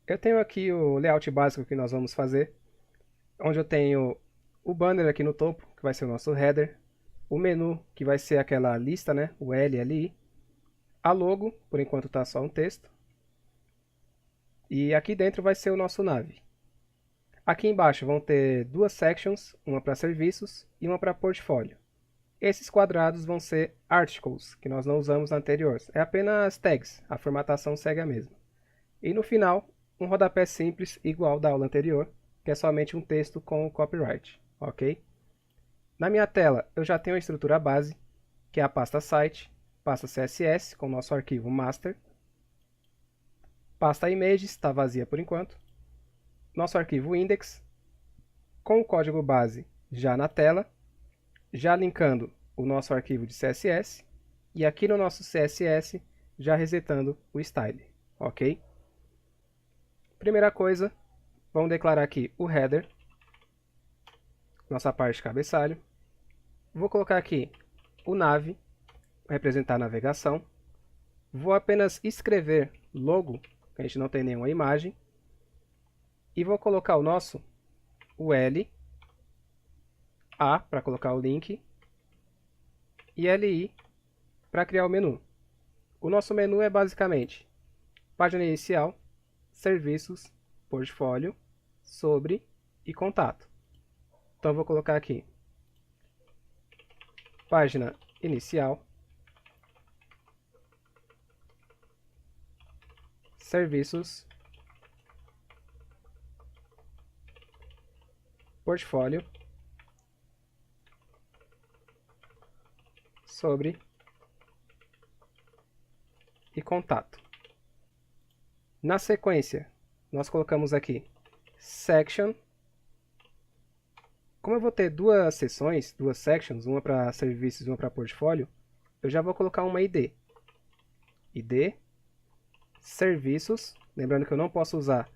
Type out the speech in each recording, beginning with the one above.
Eu tenho aqui o layout básico que nós vamos fazer, onde eu tenho o banner aqui no topo, que vai ser o nosso header, o menu, que vai ser aquela lista, né, o L ali, a logo, por enquanto está só um texto, e aqui dentro vai ser o nosso nav. Aqui embaixo vão ter duas sections, uma para serviços e uma para portfólio. Esses quadrados vão ser articles, que nós não usamos na anterior. É apenas tags, a formatação segue a mesma. E no final, um rodapé simples igual da aula anterior, que é somente um texto com o copyright, ok? Na minha tela, eu já tenho a estrutura base, que é a pasta site, pasta CSS com o nosso arquivo master, pasta images, está vazia por enquanto, nosso arquivo index, com o código base já na tela, já linkando o nosso arquivo de CSS, e aqui no nosso CSS já resetando o style, ok? Primeira coisa, vamos declarar aqui o header, nossa parte de cabeçalho. Vou colocar aqui o nav, representar a navegação. Vou apenas escrever logo, que a gente não tem nenhuma imagem. E vou colocar o nosso UL, A para colocar o link, e LI para criar o menu. O nosso menu é basicamente página inicial, serviços, portfólio, sobre e contato. Então vou colocar aqui página inicial, serviços, portfólio, sobre e contato. Na sequência, nós colocamos aqui section. Como eu vou ter duas seções, duas sections, uma para serviços e uma para portfólio, eu já vou colocar uma ID. ID, serviços, lembrando que eu não posso usar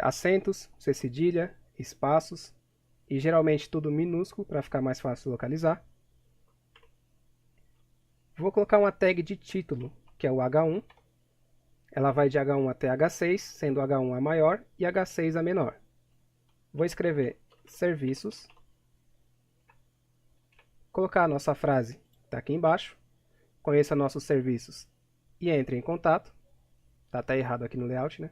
acentos, C cedilha, espaços, e geralmente tudo minúsculo para ficar mais fácil de localizar. Vou colocar uma tag de título, que é o H1. Ela vai de H1 até H6, sendo H1 a maior e H6 a menor. Vou escrever serviços, colocar a nossa frase, está aqui embaixo, conheça nossos serviços e entre em contato. Está até errado aqui no layout, né?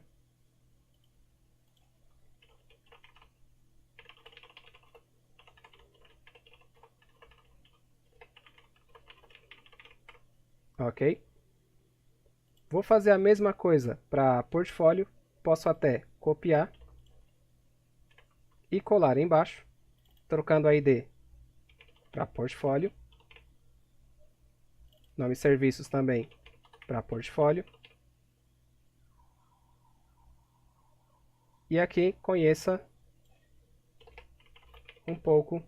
Ok. Vou fazer a mesma coisa para portfólio. Posso até copiar e colar embaixo, trocando a ID para portfólio. Nome serviços também para portfólio. E aqui conheça um pouco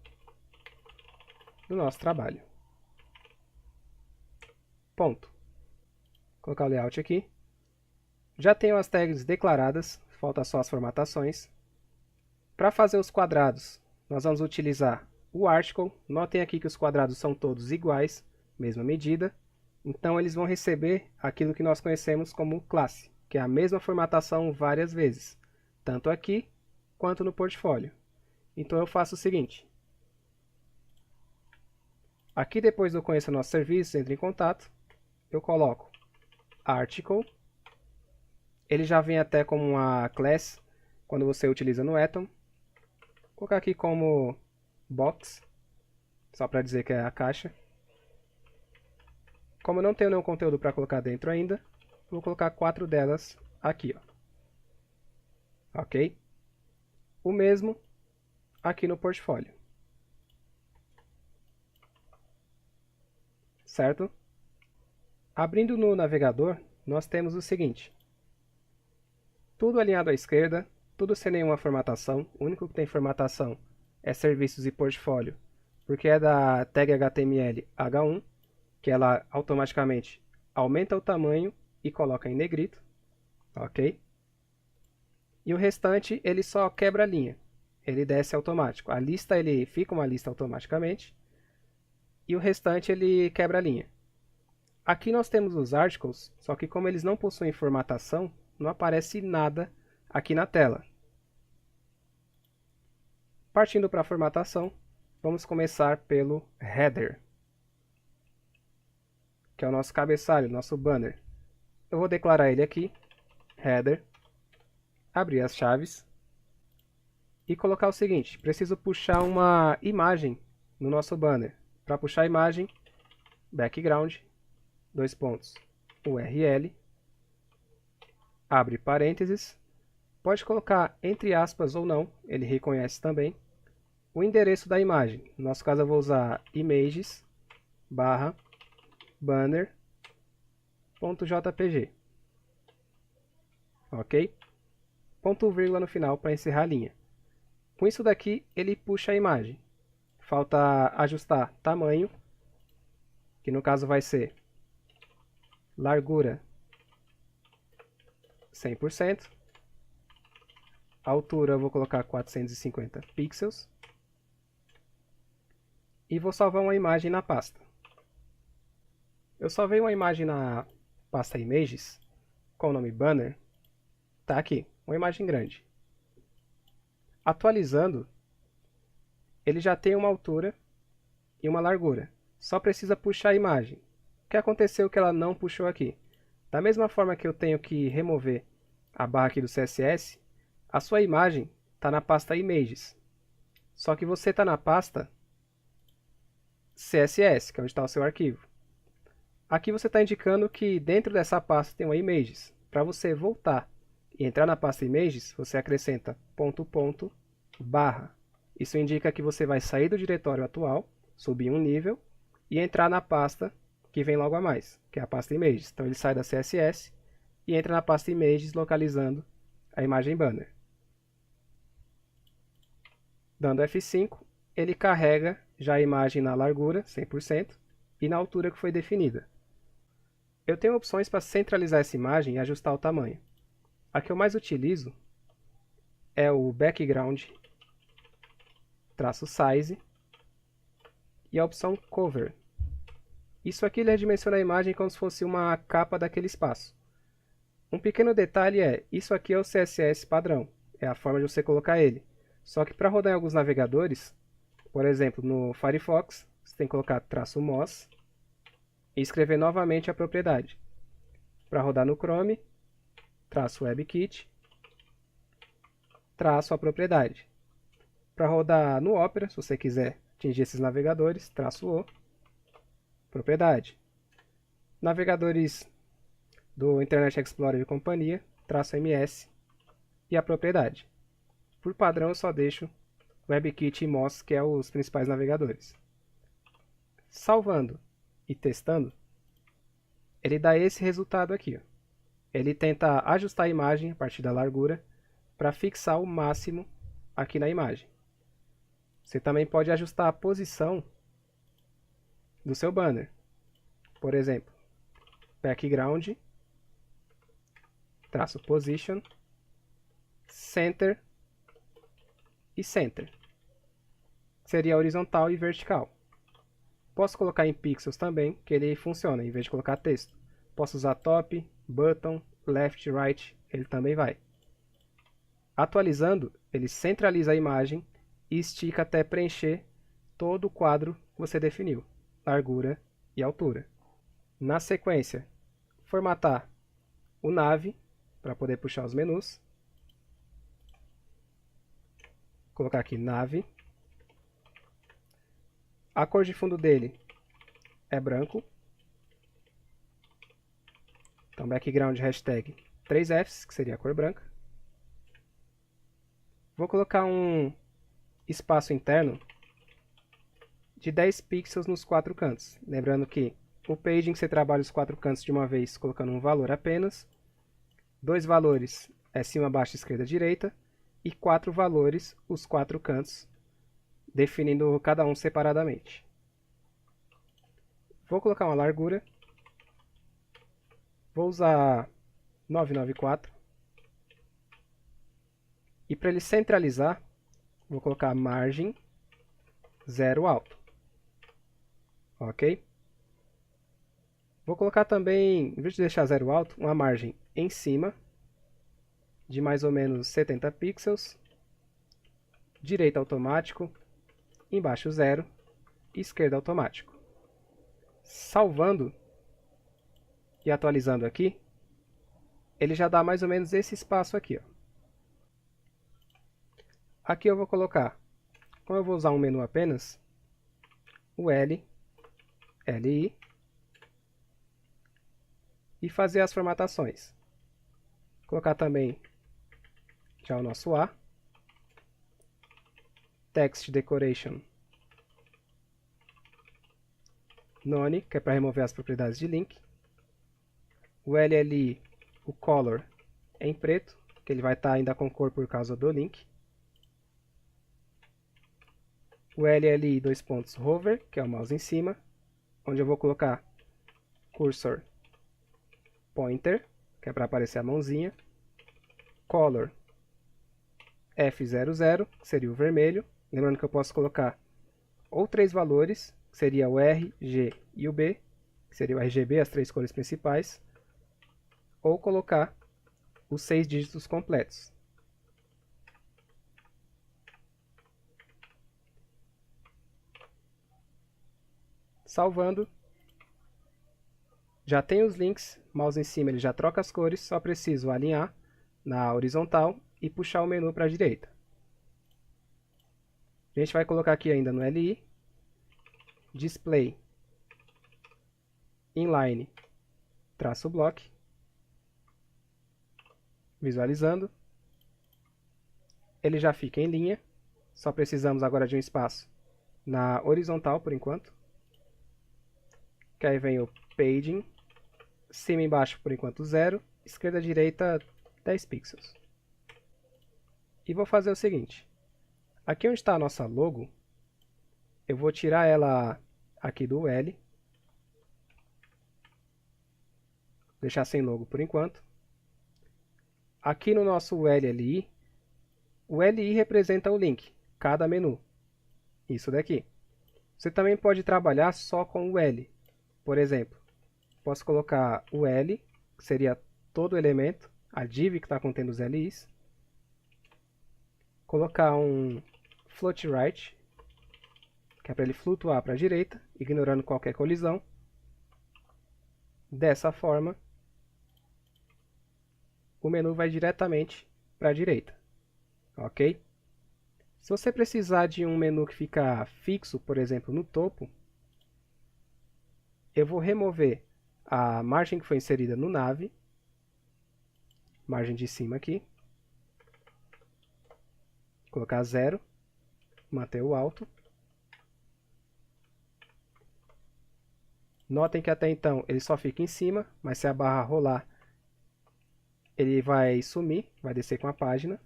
do nosso trabalho. Ponto. Vou colocar o layout aqui. Já tenho as tags declaradas, falta só as formatações. Para fazer os quadrados, nós vamos utilizar o article. Notem aqui que os quadrados são todos iguais, mesma medida. Então eles vão receber aquilo que nós conhecemos como classe, que é a mesma formatação várias vezes, tanto aqui quanto no portfólio. Então eu faço o seguinte. Aqui depois do conheça nosso serviço, entre em contato, eu coloco article. Ele já vem até como uma class quando você utiliza no Atom. Vou colocar aqui como box, só para dizer que é a caixa. Como eu não tenho nenhum conteúdo para colocar dentro ainda, vou colocar 4 delas aqui, ó. Ok? O mesmo aqui no portfólio. Certo? Abrindo no navegador, nós temos o seguinte. Tudo alinhado à esquerda, tudo sem nenhuma formatação. O único que tem formatação é serviços e portfólio, porque é da tag HTML H1, que ela automaticamente aumenta o tamanho e coloca em negrito. Ok? E o restante ele só quebra a linha. Ele desce automático. A lista ele fica uma lista automaticamente. E o restante ele quebra a linha. Aqui nós temos os articles, só que como eles não possuem formatação, não aparece nada aqui na tela. Partindo para a formatação, vamos começar pelo header, que é o nosso cabeçalho, nosso banner. Eu vou declarar ele aqui, header, abrir as chaves e colocar o seguinte: preciso puxar uma imagem no nosso banner. Para puxar a imagem, background, dois pontos, URL, abre parênteses, pode colocar entre aspas ou não, ele reconhece também, o endereço da imagem. No nosso caso eu vou usar images/banner.jpg. Ok? Ponto vírgula no final para encerrar a linha. Com isso daqui ele puxa a imagem. Falta ajustar tamanho, que no caso vai ser largura 100%, altura eu vou colocar 450 pixels e vou salvar uma imagem na pasta. Eu salvei uma imagem na pasta Images com o nome Banner, tá aqui, uma imagem grande. Atualizando, ele já tem uma altura e uma largura, só precisa puxar a imagem. O que aconteceu que ela não puxou aqui? Da mesma forma que eu tenho que remover a barra aqui do CSS, a sua imagem está na pasta Images, só que você está na pasta CSS, que é onde está o seu arquivo. Aqui você está indicando que dentro dessa pasta tem uma Images. Para você voltar e entrar na pasta Images, você acrescenta ... barra. Isso indica que você vai sair do diretório atual, subir um nível e entrar na pasta que vem logo a mais, que é a pasta Images. Então ele sai da CSS e entra na pasta Images, localizando a imagem banner. Dando F5, ele carrega já a imagem na largura, 100%, e na altura que foi definida. Eu tenho opções para centralizar essa imagem e ajustar o tamanho. A que eu mais utilizo é o background -size e a opção cover. Isso aqui ele redimensiona a imagem como se fosse uma capa daquele espaço. Um pequeno detalhe é, isso aqui é o CSS padrão, é a forma de você colocar ele. Só que para rodar em alguns navegadores, por exemplo no Firefox, você tem que colocar -mos e escrever novamente a propriedade. Para rodar no Chrome, -webkit, a propriedade. Para rodar no Opera, se você quiser atingir esses navegadores, -o, propriedade. Navegadores do Internet Explorer e companhia, -ms e a propriedade. Por padrão eu só deixo WebKit e MOS, que é os principais navegadores. Salvando e testando, ele dá esse resultado aqui. Ó. Ele tenta ajustar a imagem a partir da largura para fixar o máximo aqui na imagem. Você também pode ajustar a posição do seu banner. Por exemplo, background, -position, center e center. Seria horizontal e vertical. Posso colocar em pixels também, que ele funciona, em vez de colocar texto. Posso usar top, button, left, right, ele também vai. Atualizando, ele centraliza a imagem e estica até preencher todo o quadro que você definiu, largura e altura. Na sequência, formatar o nav para poder puxar os menus. Colocar aqui nav. A cor de fundo dele é branco. Então background hashtag 3Fs, que seria a cor branca. Vou colocar um espaço interno de 10 pixels nos 4 cantos. Lembrando que o paging você trabalha os 4 cantos de uma vez colocando um valor apenas. 2 valores é cima, baixo, esquerda, direita. E 4 valores, os 4 cantos, definindo cada um separadamente. Vou colocar uma largura. Vou usar 994. E para ele centralizar, vou colocar margem 0 alto. Ok? Vou colocar também, em vez de deixar 0 alto, uma margem em cima de mais ou menos 70 pixels, direita automático, embaixo 0, esquerda automático. Salvando e atualizando aqui, ele já dá mais ou menos esse espaço aqui, ó. Aqui eu vou colocar, como eu vou usar um menu apenas, o L, LI, e fazer as formatações. Colocar também já o nosso A, Text Decoration None, que é para remover as propriedades de link. O LLI, o Color, é em preto, que ele vai estar ainda com cor por causa do link. O LLI Hover, que é o mouse em cima, onde eu vou colocar Cursor Pointer, que é para aparecer a mãozinha. Color F00, que seria o vermelho. Lembrando que eu posso colocar ou 3 valores, que seria o R, G e o B, que seria o RGB, as 3 cores principais, ou colocar os 6 dígitos completos. Salvando, já tem os links, mouse em cima ele já troca as cores, só preciso alinhar na horizontal e puxar o menu para a direita. A gente vai colocar aqui ainda no LI, Display Inline -block, visualizando, ele já fica em linha, só precisamos agora de um espaço na horizontal por enquanto, que aí vem o Paging, cima e embaixo por enquanto 0, esquerda e direita 10 pixels. E vou fazer o seguinte, aqui onde está a nossa logo, eu vou tirar ela aqui do L, deixar sem logo por enquanto. Aqui no nosso LLI, o LI representa o link, cada menu, isso daqui. Você também pode trabalhar só com o L, por exemplo, posso colocar o L, que seria todo o elemento, a div que está contendo os LIs, colocar um float right, que é para ele flutuar para a direita, ignorando qualquer colisão. Dessa forma, o menu vai diretamente para a direita, ok? Se você precisar de um menu que fica fixo, por exemplo, no topo, eu vou remover a margem que foi inserida no nav, margem de cima aqui, colocar 0, manter o alto. Notem que até então ele só fica em cima, mas se a barra rolar, ele vai sumir, vai descer com a página.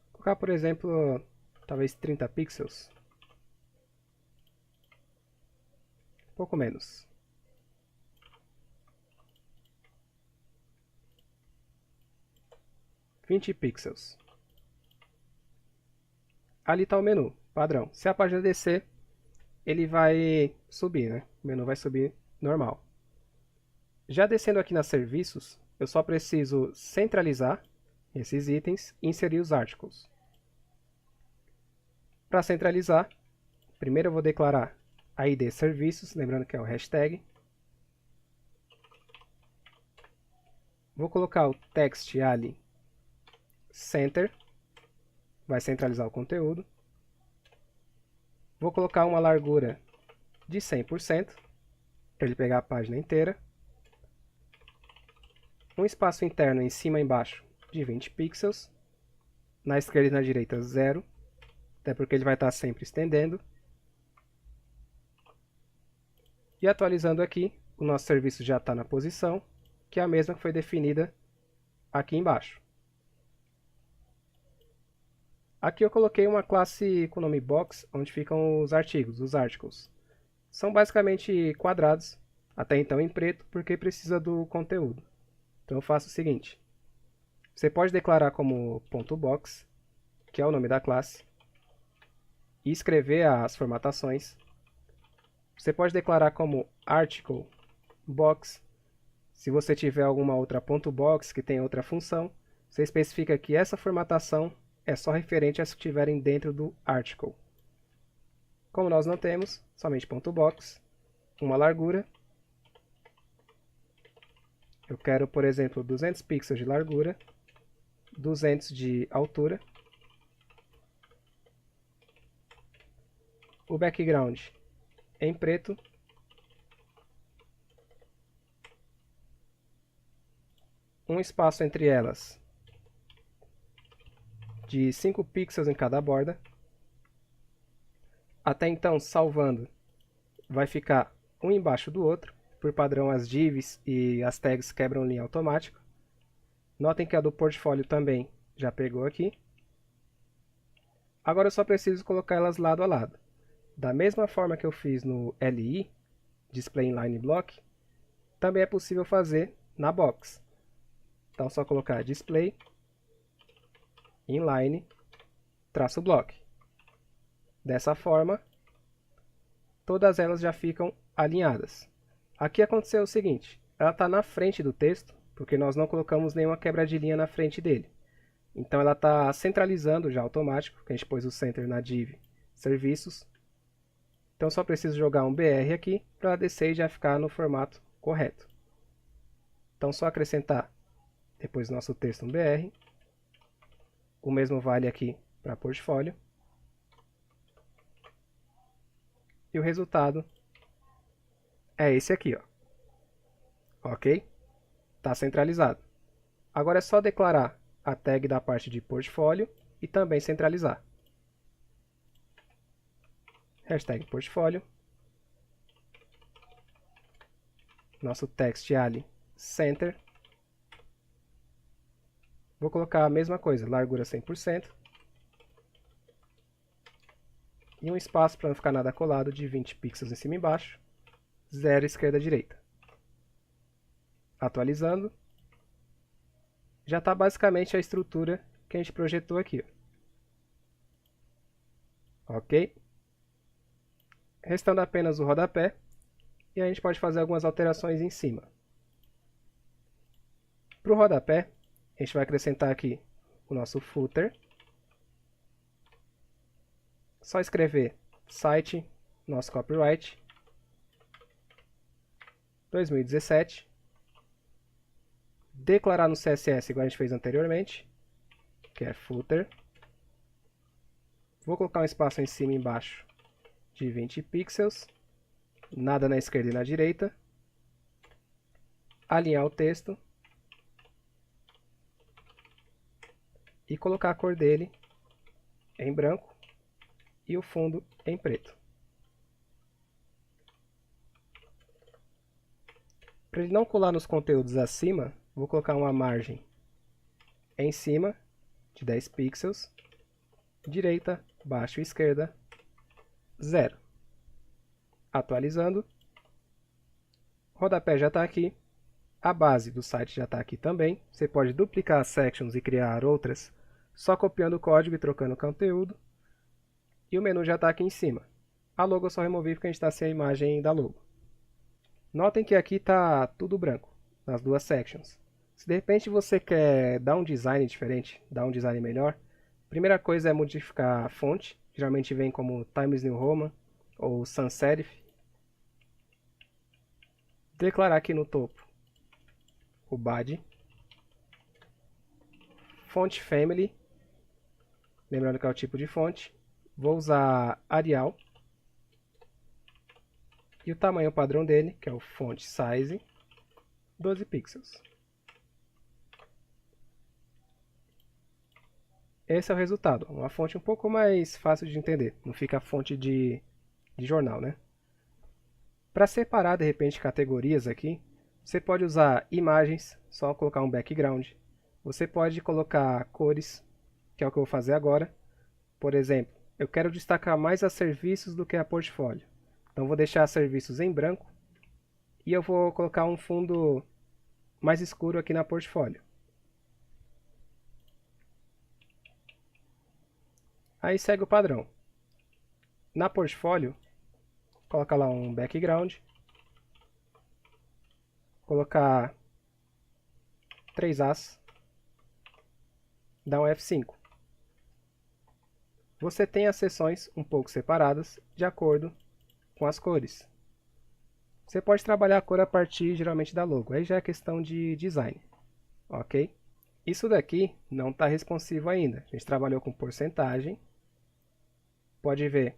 Vou colocar, por exemplo, talvez 30 pixels. Um pouco menos. (20 pixels). Ali está o menu, padrão. Se a página descer, ele vai subir, né? O menu vai subir normal. Já descendo aqui nas serviços, eu só preciso centralizar esses itens e inserir os articles. Para centralizar, primeiro eu vou declarar a ID serviços, lembrando que é o hashtag. Vou colocar o text ali center, vai centralizar o conteúdo. Vou colocar uma largura de 100%, para ele pegar a página inteira. Um espaço interno em cima e embaixo de 20 pixels. Na esquerda e na direita 0, até porque ele vai estar sempre estendendo. E atualizando aqui, o nosso serviço já está na posição, que é a mesma que foi definida aqui embaixo. Aqui eu coloquei uma classe com o nome box, onde ficam os artigos, os articles. São basicamente quadrados, até então em preto, porque precisa do conteúdo. Então eu faço o seguinte, você pode declarar como .box, que é o nome da classe, e escrever as formatações. Você pode declarar como article box, Se você tiver alguma outra ponto box que tem outra função, você especifica que essa formatação é só referente às que estiverem dentro do article. Como nós não temos, somente ponto box, uma largura. Eu quero, por exemplo, 200 pixels de largura, 200 de altura. O background em preto. Um espaço entre elas de 5 pixels em cada borda. Até então, salvando, vai ficar um embaixo do outro. Por padrão, as divs e as tags quebram linha automática. Notem que a do portfólio também já pegou aqui. Agora eu só preciso colocar elas lado a lado. Da mesma forma que eu fiz no LI, Display Inline Block, também é possível fazer na box. Então é só colocar Display Inline traço block. Dessa forma, todas elas já ficam alinhadas. Aqui aconteceu o seguinte, ela está na frente do texto, porque nós não colocamos nenhuma quebra de linha na frente dele. Então ela está centralizando já automático, que a gente pôs o center na div serviços. Então só preciso jogar um BR aqui para ela descer e já ficar no formato correto. Então só acrescentar depois do nosso texto um BR. O mesmo vale aqui para portfólio. E o resultado é esse aqui, ó. Ok? Está centralizado. Agora é só declarar a tag da parte de portfólio e também centralizar. Hashtag portfólio. Nosso text ali center. Vou colocar a mesma coisa, largura 100%. E um espaço para não ficar nada colado de 20 pixels em cima e embaixo. 0 esquerda direita. Atualizando. Já está basicamente a estrutura que a gente projetou aqui. Ok? Restando apenas o rodapé. E a gente pode fazer algumas alterações em cima. Para o rodapé, a gente vai acrescentar aqui o nosso footer. Só escrever site, nosso copyright, 2017. Declarar no CSS igual a gente fez anteriormente, que é footer. Vou colocar um espaço em cima e embaixo de 20 pixels. Nada na esquerda e na direita. Alinhar o texto. E colocar a cor dele em branco e o fundo em preto. Para ele não colar nos conteúdos acima, vou colocar uma margem em cima de 10 pixels, direita, baixo e esquerda, 0. Atualizando. O rodapé já está aqui. A base do site já está aqui também. Você pode duplicar as sections e criar outras só copiando o código e trocando o conteúdo. E o menu já está aqui em cima. A logo eu só removi porque a gente está sem a imagem da logo. Notem que aqui está tudo branco, nas duas sections. Se de repente você quer dar um design diferente, dar um design melhor, a primeira coisa é modificar a fonte. Geralmente vem como Times New Roman ou Sans Serif. Declarar aqui no topo o body. Font Family. Lembrando que é o tipo de fonte. Vou usar Arial. E o tamanho padrão dele, que é o Font Size, 12 pixels. Esse é o resultado. Uma fonte um pouco mais fácil de entender. Não fica a fonte de jornal, né? Para separar, de repente, categorias aqui, você pode usar imagens, só colocar um background. Você pode colocar cores, que é o que eu vou fazer agora. Por exemplo, eu quero destacar mais a serviços do que a portfólio. Então vou deixar serviços em branco e eu vou colocar um fundo mais escuro aqui na portfólio. Aí segue o padrão. Na portfólio, coloca lá um background. Colocar 3 As, dá um F5. Você tem as seções um pouco separadas de acordo com as cores. Você pode trabalhar a cor a partir geralmente da logo, aí já é questão de design, ok? Isso daqui não está responsivo ainda, a gente trabalhou com porcentagem, pode ver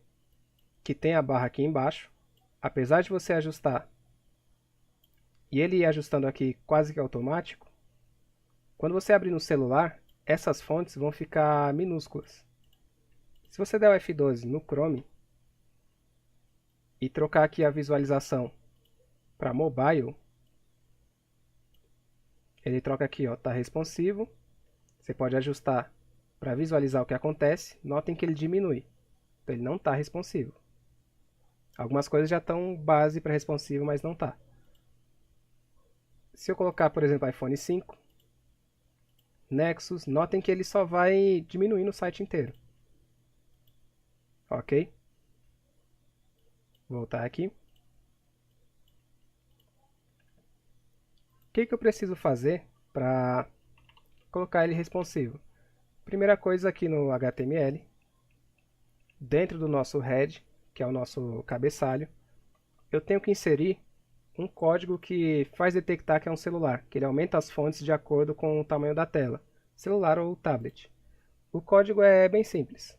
que tem a barra aqui embaixo, apesar de você ajustar e ele ir ajustando aqui quase que automático, quando você abrir no celular, essas fontes vão ficar minúsculas. Se você der o F12 no Chrome e trocar aqui a visualização para mobile, ele troca aqui, ó, tá responsivo. Você pode ajustar para visualizar o que acontece. Notem que ele diminui, então ele não está responsivo. Algumas coisas já estão base para responsivo, mas não está. Se eu colocar, por exemplo, iPhone 5, Nexus, notem que ele só vai diminuir no site inteiro. Ok? Voltar aqui. O que eu preciso fazer para colocar ele responsivo? Primeira coisa, aqui no HTML, dentro do nosso head, que é o nosso cabeçalho, eu tenho que inserir um código que faz detectar que é um celular, que ele aumenta as fontes de acordo com o tamanho da tela, celular ou tablet. O código é bem simples.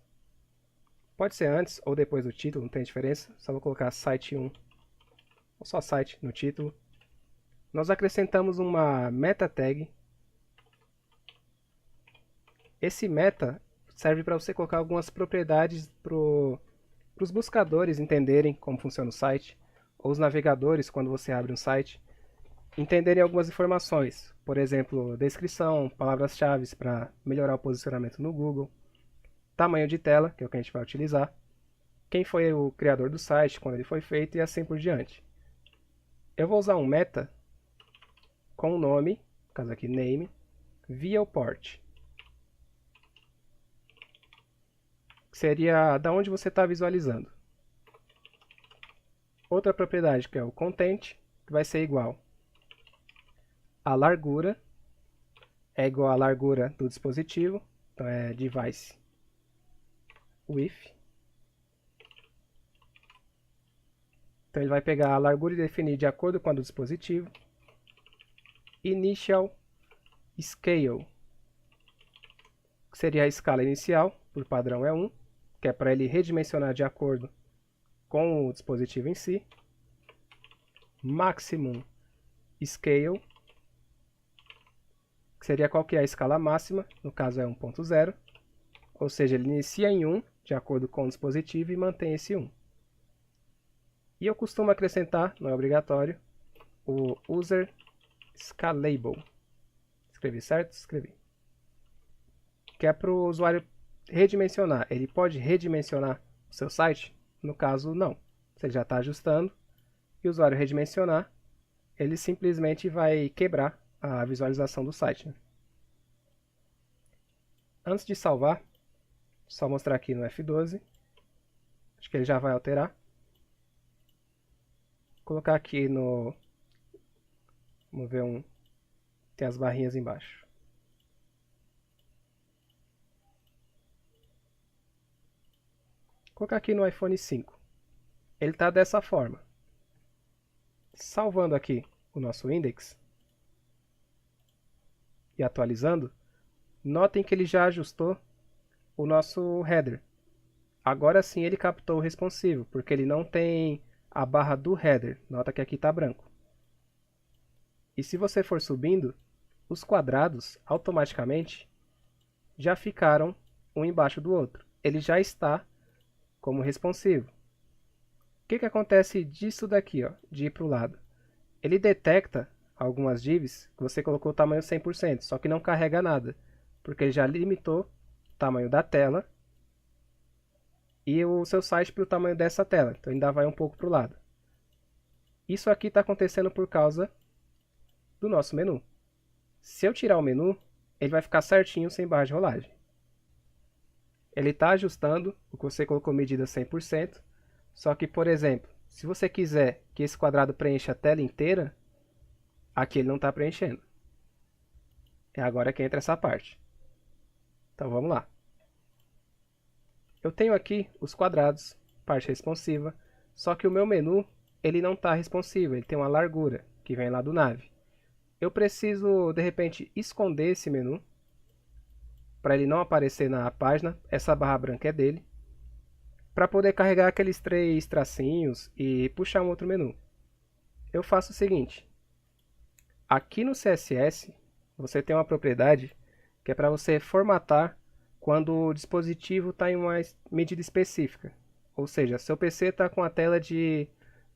Pode ser antes ou depois do título, não tem diferença. Só vou colocar site 1, ou só site no título. Nós acrescentamos uma meta tag. Esse meta serve para você colocar algumas propriedades para os buscadores entenderem como funciona o site, ou os navegadores, quando você abre um site, entenderem algumas informações. Por exemplo, descrição, palavras-chave para melhorar o posicionamento no Google, tamanho de tela, que é o que a gente vai utilizar, quem foi o criador do site, quando ele foi feito e assim por diante. Eu vou usar um meta com o nome, no caso aqui name, viewport, que seria da onde você está visualizando. Outra propriedade que é o content, que vai ser igual a largura, é igual à largura do dispositivo, então é device width. Então ele vai pegar a largura e definir de acordo com a do dispositivo. Initial scale, que seria a escala inicial, por padrão é 1, que é para ele redimensionar de acordo com o dispositivo em si. Maximum scale, que seria qual que é a escala máxima, no caso é 1.0, ou seja, ele inicia em 1, de acordo com o dispositivo, e mantém esse 1. E eu costumo acrescentar, não é obrigatório, o user scalable. Escrevi certo? Escrevi. Que é para o usuário redimensionar. Ele pode redimensionar o seu site? No caso, não. Você já está ajustando e o usuário redimensionar, ele simplesmente vai quebrar a visualização do site. Antes de salvar, só mostrar aqui no F12. Acho que ele já vai alterar. Colocar aqui no... Vamos ver um... Tem as barrinhas embaixo. Colocar aqui no iPhone 5. Ele está dessa forma. Salvando aqui o nosso index e atualizando, notem que ele já ajustou o nosso header. Agora sim ele captou o responsivo, porque ele não tem a barra do header. Nota que aqui está branco. E se você for subindo, os quadrados automaticamente já ficaram um embaixo do outro. Ele já está como responsivo. O que acontece disso daqui, ó, de ir para o lado? Ele detecta algumas divs que você colocou o tamanho 100%, só que não carrega nada, porque ele já limitou o tamanho da tela e o seu site para o tamanho dessa tela, então ainda vai um pouco para o lado. Isso aqui está acontecendo por causa do nosso menu. Se eu tirar o menu, ele vai ficar certinho sem barra de rolagem. Ele está ajustando o que você colocou medida 100%, só que, por exemplo, se você quiser que esse quadrado preencha a tela inteira, aqui ele não está preenchendo. É agora que entra essa parte. Então vamos lá. Eu tenho aqui os quadrados, parte responsiva, só que o meu menu ele não está responsivo, ele tem uma largura que vem lá do Nave. Eu preciso, de repente, esconder esse menu para ele não aparecer na página. Essa barra branca é dele. Para poder carregar aqueles 3 tracinhos e puxar um outro menu. Eu faço o seguinte. Aqui no CSS, você tem uma propriedade que é para você formatar quando o dispositivo está em uma medida específica. Ou seja, seu PC está com a tela de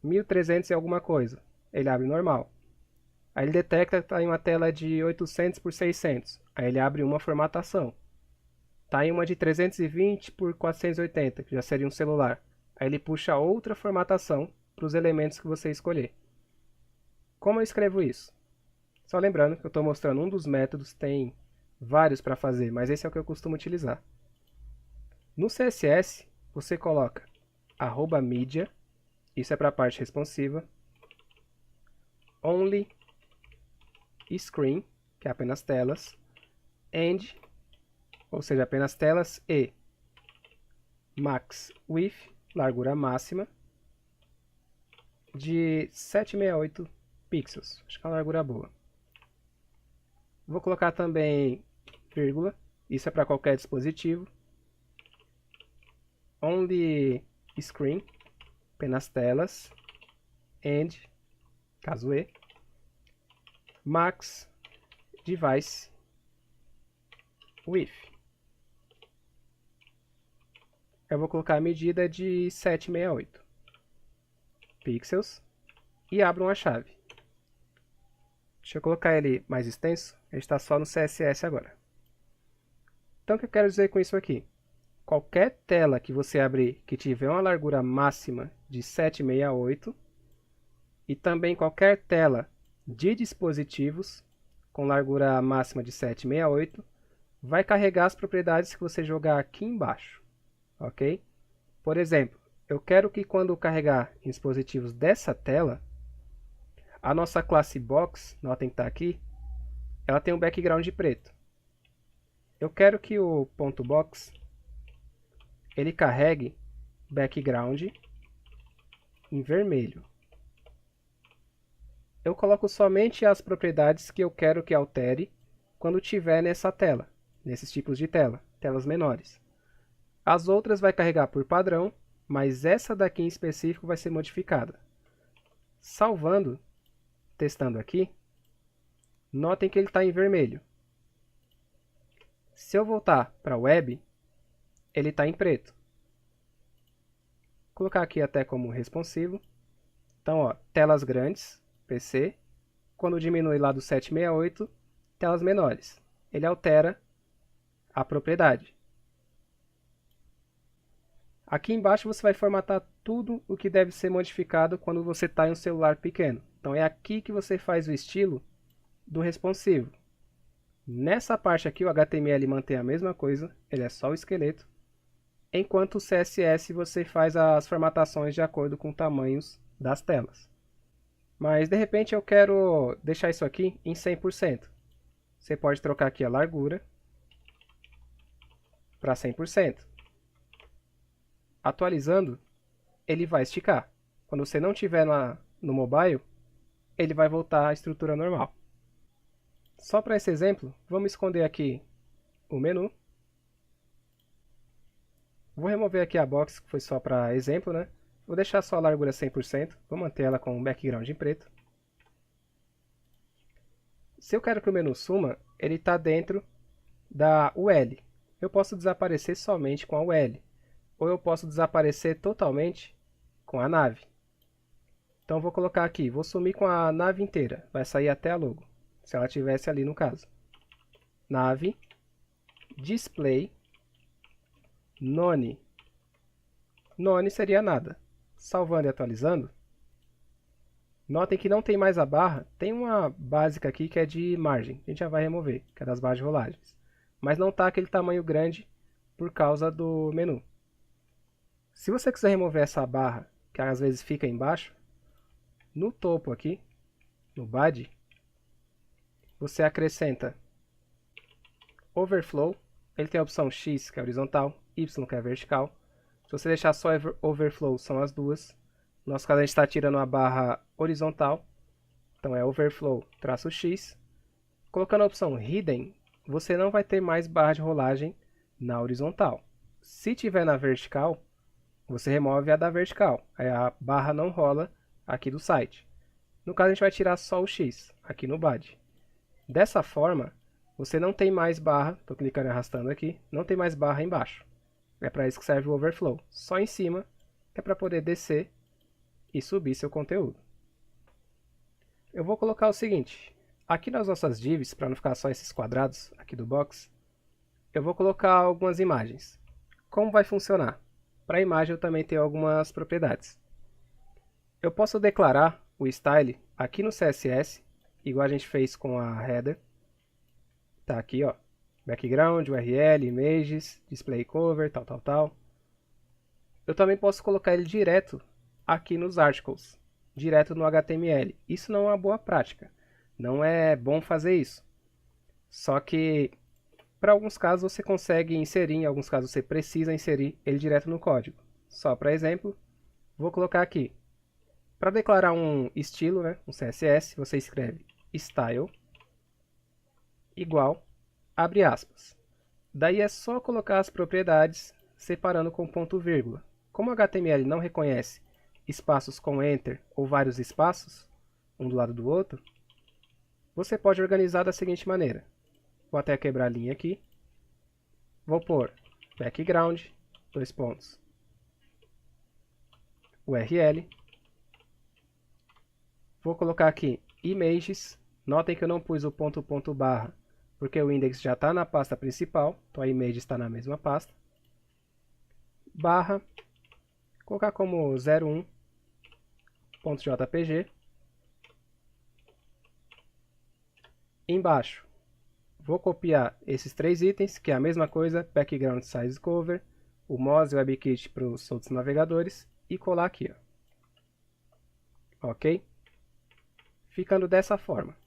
1300 e alguma coisa. Ele abre normal. Aí ele detecta que está em uma tela de 800 por 600. Aí ele abre uma formatação. Está em uma de 320 por 480, que já seria um celular. Aí ele puxa outra formatação para os elementos que você escolher. Como eu escrevo isso? Só lembrando que eu estou mostrando um dos métodos, tem vários para fazer, mas esse é o que eu costumo utilizar. No CSS, você coloca @media, isso é para a parte responsiva, only screen, que é apenas telas, and, ou seja, apenas telas, e max width, largura máxima, de 768 pixels. Acho que é uma largura boa. Vou colocar também vírgula, isso é para qualquer dispositivo. Only screen, apenas telas, and, caso E, max device width. Eu vou colocar a medida de 768 pixels e abro uma chave. Deixa eu colocar ele mais extenso, ele está só no CSS agora. Então o que eu quero dizer com isso aqui? Qualquer tela que você abrir que tiver uma largura máxima de 768 e também qualquer tela de dispositivos com largura máxima de 768 vai carregar as propriedades que você jogar aqui embaixo, ok? Por exemplo, eu quero que quando carregar em dispositivos dessa tela, a nossa classe box, notem que está aqui, ela tem um background preto. Eu quero que o ponto box ele carregue background em vermelho. Eu coloco somente as propriedades que eu quero que altere quando tiver nessa tela, nesses tipos de tela, telas menores. As outras vai carregar por padrão, mas essa daqui em específico vai ser modificada. Salvando, testando aqui, notem que ele está em vermelho. Se eu voltar para a web, ele está em preto. Vou colocar aqui até como responsivo. Então, ó, telas grandes, PC. Quando diminui lá do 768, telas menores. Ele altera a propriedade. Aqui embaixo você vai formatar tudo o que deve ser modificado quando você está em um celular pequeno. Então é aqui que você faz o estilo do responsivo. Nessa parte aqui o HTML mantém a mesma coisa, ele é só o esqueleto. Enquanto o CSS você faz as formatações de acordo com tamanhos das telas. Mas de repente eu quero deixar isso aqui em 100%. Você pode trocar aqui a largura para 100%. Atualizando, ele vai esticar. Quando você não tiver no mobile, ele vai voltar à estrutura normal. Só para esse exemplo, vamos esconder aqui o menu. Vou remover aqui a box, que foi só para exemplo, né? Vou deixar só a largura 100%, vou manter ela com um background em preto. Se eu quero que o menu suma, ele está dentro da UL. Eu posso desaparecer somente com a UL, ou eu posso desaparecer totalmente com a nave. Então vou colocar aqui, vou sumir com a nave inteira, vai sair até a logo, se ela estivesse ali no caso. Nave, display, none. None seria nada. Salvando e atualizando, notem que não tem mais a barra, tem uma básica aqui que é de margem, a gente já vai remover, que é das barras de rolagens. Mas não está aquele tamanho grande por causa do menu. Se você quiser remover essa barra, que às vezes fica embaixo, no topo aqui, no body, você acrescenta Overflow, ele tem a opção X, que é horizontal, Y, que é vertical. Se você deixar só Overflow, são as duas. No nosso caso, a gente está tirando a barra horizontal, então é Overflow -X. Colocando a opção Hidden, você não vai ter mais barra de rolagem na horizontal. Se tiver na vertical, você remove a da vertical. Aí a barra não rola aqui do site. No caso, a gente vai tirar só o X aqui no BAD. Dessa forma, você não tem mais barra, estou clicando e arrastando aqui, não tem mais barra embaixo. É para isso que serve o Overflow. Só em cima, que é para poder descer e subir seu conteúdo. Eu vou colocar o seguinte, aqui nas nossas divs, para não ficar só esses quadrados aqui do box, eu vou colocar algumas imagens. Como vai funcionar? Para a imagem eu também tenho algumas propriedades. Eu posso declarar o style aqui no CSS, igual a gente fez com a header. Tá aqui, ó, background, URL, images, display cover, tal. Eu também posso colocar ele direto aqui nos articles, direto no HTML. Isso não é uma boa prática. Não é bom fazer isso. Só que para alguns casos você consegue inserir, em alguns casos você precisa inserir ele direto no código. Só para exemplo, vou colocar aqui. Para declarar um estilo, né, um CSS, você escreve style igual, abre aspas. Daí é só colocar as propriedades separando com ponto vírgula. Como o HTML não reconhece espaços com enter ou vários espaços, um do lado do outro, você pode organizar da seguinte maneira. Vou até quebrar a linha aqui. Vou pôr background, dois pontos, URL. Vou colocar aqui images. Notem que eu não pus o ponto barra, porque o index já está na pasta principal, então a image está na mesma pasta. Barra, colocar como 01.jpg. Embaixo, vou copiar esses três itens, que é a mesma coisa, background size cover, o Moz e o WebKit para os outros navegadores, e colar aqui, ó. Ok? Ficando dessa forma.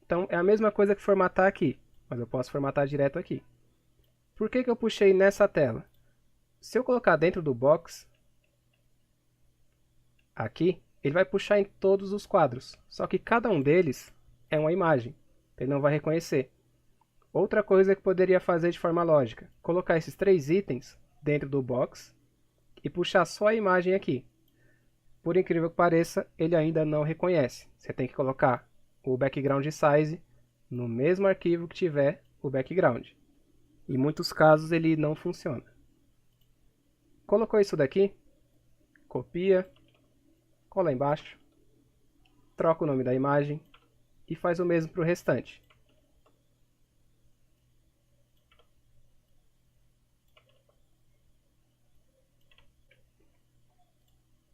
Então é a mesma coisa que formatar aqui, mas eu posso formatar direto aqui. Por que eu puxei nessa tela? Se eu colocar dentro do box, aqui, ele vai puxar em todos os quadros, só que cada um deles é uma imagem, ele não vai reconhecer. Outra coisa que poderia fazer de forma lógica, colocar esses três itens dentro do box e puxar só a imagem aqui. Por incrível que pareça, ele ainda não reconhece. Você tem que colocar o background size no mesmo arquivo que tiver o background. Em muitos casos ele não funciona. Colocou isso daqui, copia, cola embaixo, troca o nome da imagem e faz o mesmo para o restante.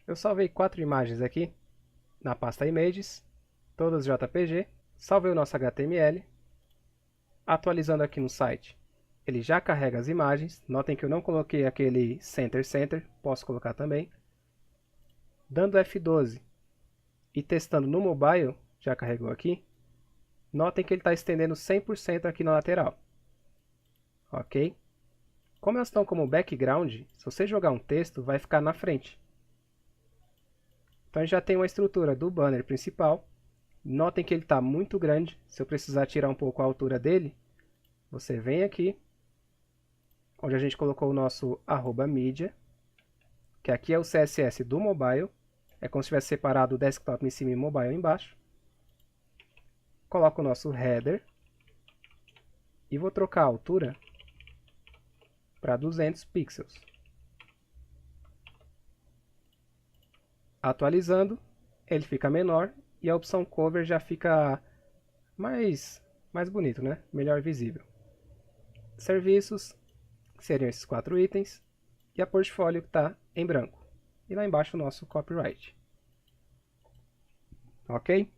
Eu salvei 4 imagens aqui na pasta Images, todas JPG. Salvei o nosso HTML. Atualizando aqui no site, ele já carrega as imagens. Notem que eu não coloquei aquele center, posso colocar também. Dando F12 e testando no mobile, já carregou aqui. Notem que ele está estendendo 100% aqui na lateral. Ok? Como elas estão como background, se você jogar um texto, vai ficar na frente. Então a gente já tem uma estrutura do banner principal. Notem que ele está muito grande. Se eu precisar tirar um pouco a altura dele, você vem aqui, onde a gente colocou o nosso @media, que aqui é o CSS do mobile. É como se tivesse separado o desktop em cima e o mobile embaixo. Coloco o nosso header e vou trocar a altura para 200 pixels. Atualizando, ele fica menor e a opção cover já fica mais bonito, né? Melhor visível. Serviços, que seriam esses 4 itens, e a portfólio que está em branco. E lá embaixo o nosso copyright. Ok?